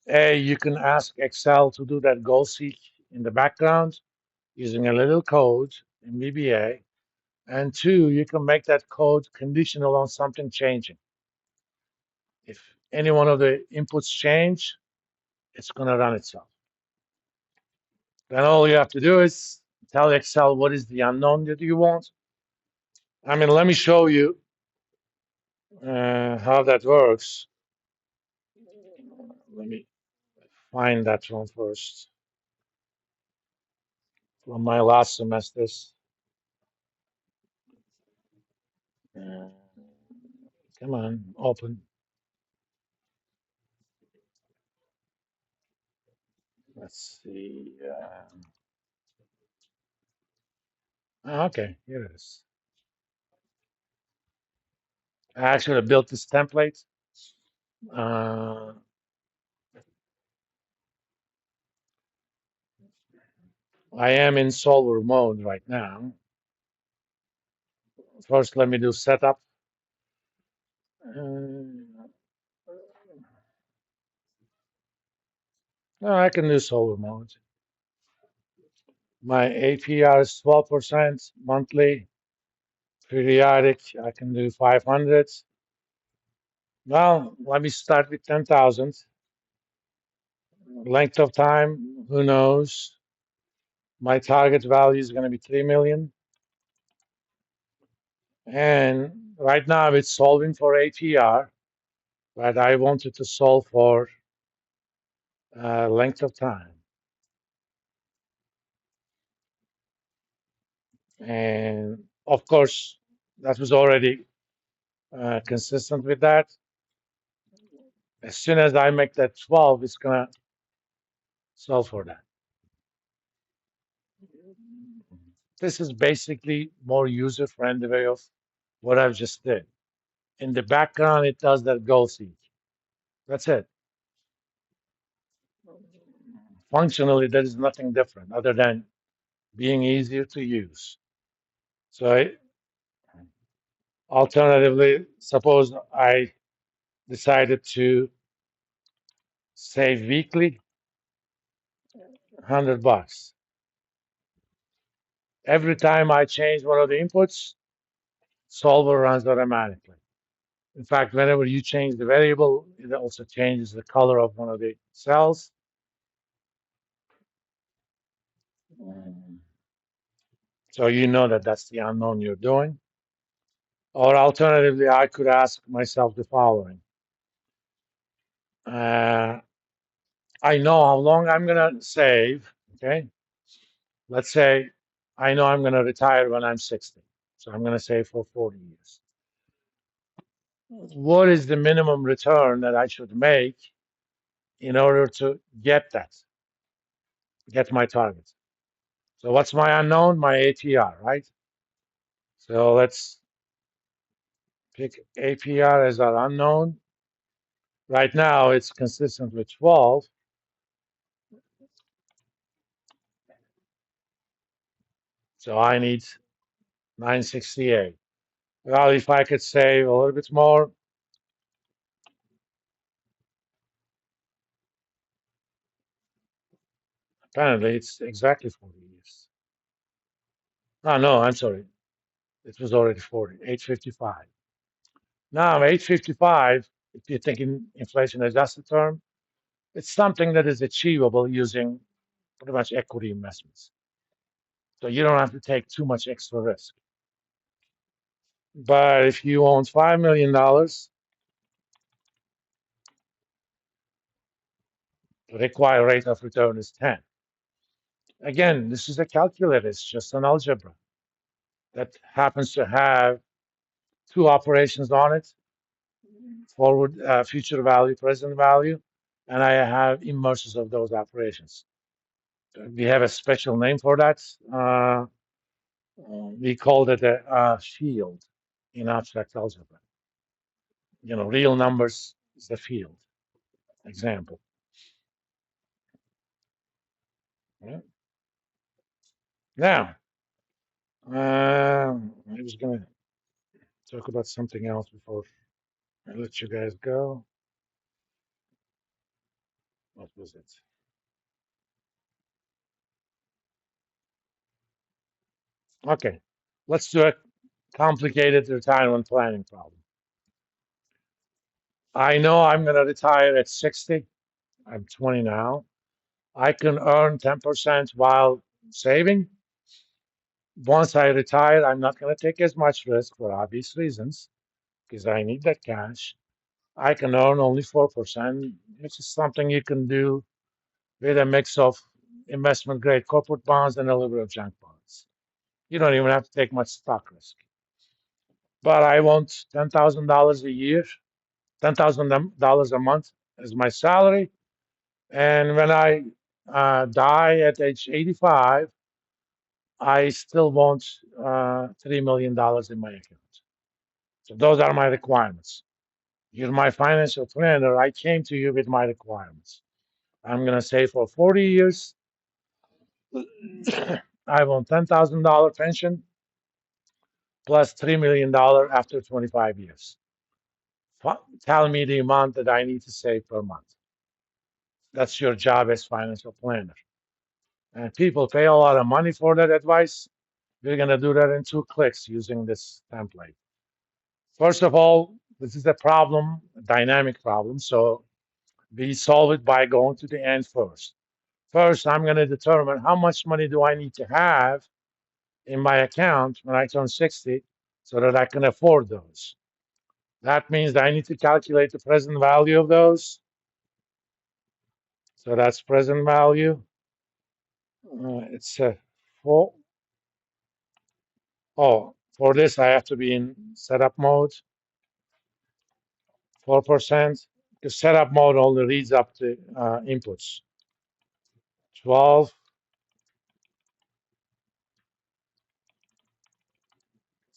You can ask Excel to do that goal seek in the background using a little code in VBA. And two, you can make that code conditional on something changing. If any one of the inputs change, it's going to run itself. Then all you have to do is tell Excel what is the unknown that you want. I mean, let me show you how that works. Let me find that one first from my last semesters. Uh, Come on, open. Let's see. Okay, here it is. I actually built this template. Uh, I am in solver mode right now. First, let me do setup. No, I can do solver mode. My APR is 12% monthly, periodic. I can do 500. Well, let me start with 10,000. Length of time, who knows? My target value is going to be 3 million. And right now it's solving for APR, but I wanted to solve for length of time. And of course, that was already consistent with that. As soon as I make that 12, it's going to solve for that. This is basically more user-friendly way of what I've just did. In the background, it does that goal seek. That's it. Functionally, there is nothing different other than being easier to use. So alternatively, suppose I decided to save weekly, $100. Every time I change one of the inputs, solver runs automatically. In fact, whenever you change the variable, it also changes the color of one of the cells. So you know that that's the unknown you're doing. Or alternatively, I could ask myself the following. I know how long I'm going to save, okay? Let's say I know I'm going to retire when I'm 60. So I'm going to save for 40 years. What is the minimum return that I should make in order to get my target? So what's my unknown? My APR, right? So let's pick APR as our unknown. Right now, it's consistent with 12. So I need 968. Well, if I could save a little bit more, apparently it's exactly 40 years. Oh, no, I'm sorry. It was already 40, 855. Now, 855, if you're thinking inflation adjusted term, it's something that is achievable using pretty much equity investments. So you don't have to take too much extra risk. But if you own $5 million, the required rate of return is 10. Again, this is a calculator, it's just an algebra that happens to have two operations on it, forward, future value, present value, and I have inverses of those operations. We have a special name for that. We called it a field in abstract algebra. Real numbers is the field. Example. Yeah. Now, I was going to talk about something else before I let you guys go. What was it? Okay, let's do a complicated retirement planning problem. I know I'm going to retire at 60. I'm 20 now. I can earn 10% while saving. Once I retire, I'm not going to take as much risk for obvious reasons because I need that cash. I can earn only 4%, which is something you can do with a mix of investment grade corporate bonds and a little bit of junk bonds. You don't even have to take much stock risk. But I want $10,000 a year, $10,000 a month as my salary. And when I die at age 85, I still want $3 million in my account. So those are my requirements. You're my financial planner. I came to you with my requirements. I'm going to save for 40 years. I want $10,000 pension plus $3 million after 25 years. Tell me the amount that I need to save per month. That's your job as financial planner. And people pay a lot of money for that advice. We're going to do that in 2 clicks using this template. First of all, this is a problem, a dynamic problem. So we solve it by going to the end first. First, I'm going to determine how much money do I need to have in my account when I turn 60 so that I can afford those. That means that I need to calculate the present value of those. So that's present value. It's a four. Oh, for this, I have to be in setup mode, 4%. The setup mode only reads up the inputs. 12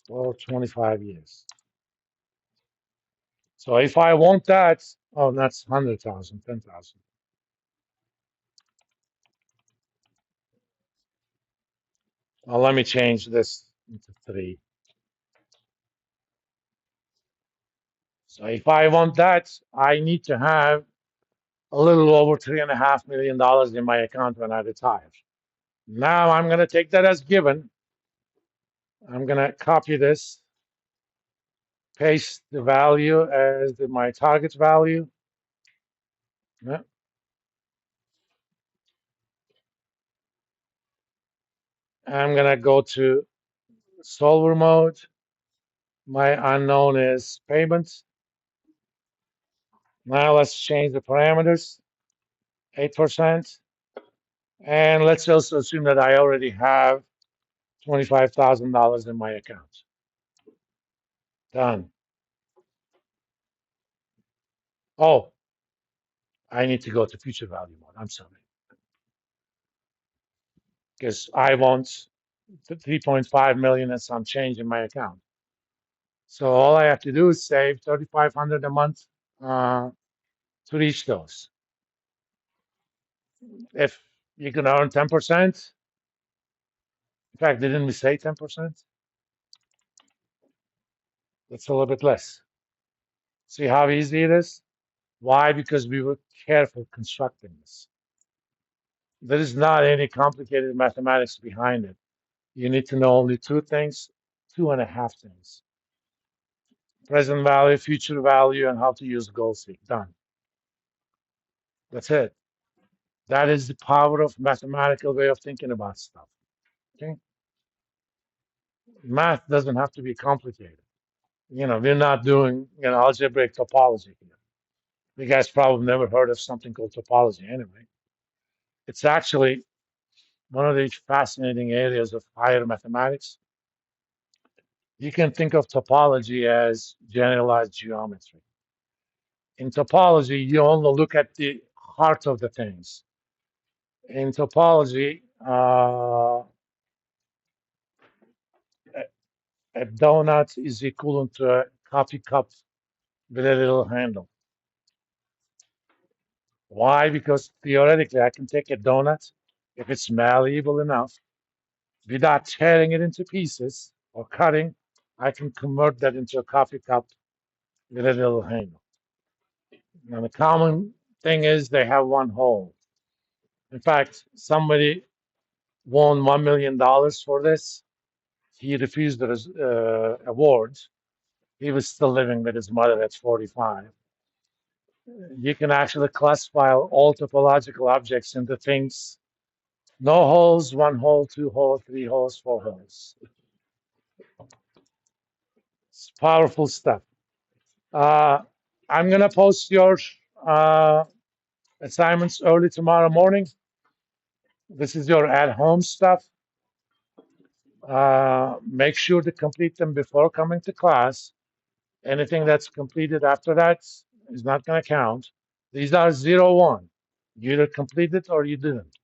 for 25 years. So if I want that, oh, that's 100,000, 10,000. Well, let me change this into 3. So if I want that, I need to have a little over $3.5 million in my account when I retire. Now I'm going to take that as given. I'm going to copy this, paste the value as my target value. Yeah. I'm going to go to solver mode. My unknown is payments. Now let's change the parameters, 8%. And let's also assume that I already have $25,000 in my account. Done. Oh, I need to go to future value mode. I'm sorry. Because I want 3.5 million and some change in my account. So all I have to do is save 3,500 a month to reach those. If you can earn 10%, in fact, didn't we say 10%? That's a little bit less. See how easy it is? Why? Because we were careful constructing this. There is not any complicated mathematics behind it. You need to know only 2 things, 2.5 things. Present value, future value, and how to use goal seek. Done. That's it. That is the power of mathematical way of thinking about stuff. Okay? Math doesn't have to be complicated. We're not doing algebraic topology here. You guys probably never heard of something called topology anyway. It's actually one of the fascinating areas of higher mathematics. You can think of topology as generalized geometry. In topology, you only look at the heart of the things. In topology, a donut is equivalent to a coffee cup with a little handle. Why? Because theoretically, I can take a donut, if it's malleable enough, without tearing it into pieces or cutting, I can convert that into a coffee cup with a little handle. Now, the common Thing is, they have one hole. In fact, somebody won $1 million for this. He refused the award. He was still living with his mother at 45. You can actually classify all topological objects into things: no holes, one hole, two holes, three holes, four holes. It's powerful stuff. I'm gonna post your uh, assignments early tomorrow morning. This is your at-home stuff. Make sure to complete them before coming to class. Anything that's completed after that is not going to count. These are 0, 1. You either completed or you didn't.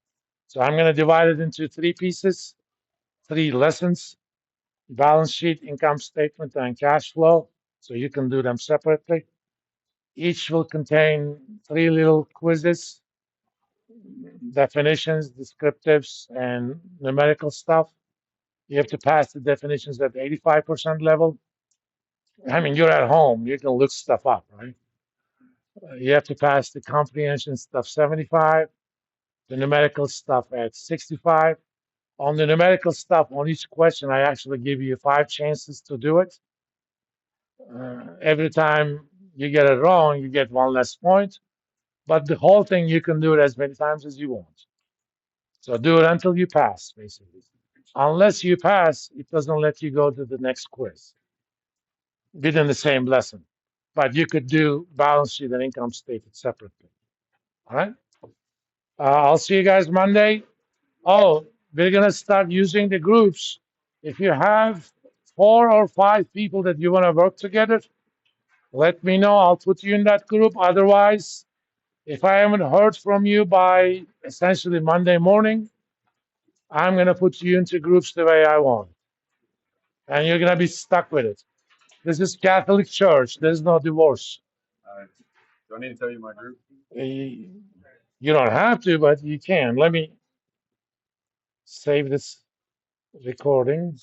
So I'm going to divide it into 3 pieces, 3 lessons: balance sheet, income statement, and cash flow. So you can do them separately. Each will contain 3 little quizzes: definitions, descriptives, and numerical stuff. You have to pass the definitions at 85% level. I mean, you're at home, you can look stuff up, right? You have to pass the comprehension stuff 75, the numerical stuff at 65. On the numerical stuff, on each question, I actually give you 5 chances to do it. Every time you get it wrong, you get 1 less point. But the whole thing, you can do it as many times as you want. So do it until you pass, basically. Unless you pass, it doesn't let you go to the next quiz within the same lesson. But you could do balance sheet and income statement separately. All right. I'll see you guys Monday. Oh, we're gonna start using the groups. If you have 4 or 5 people that you want to work together, let me know. I'll put you in that group. Otherwise, if I haven't heard from you by essentially Monday morning, I'm gonna put you into groups the way I want, and you're gonna be stuck with it. This is Catholic Church. There's no divorce. Do I need to tell you my group? You don't have to, but you can. Let me save this recording.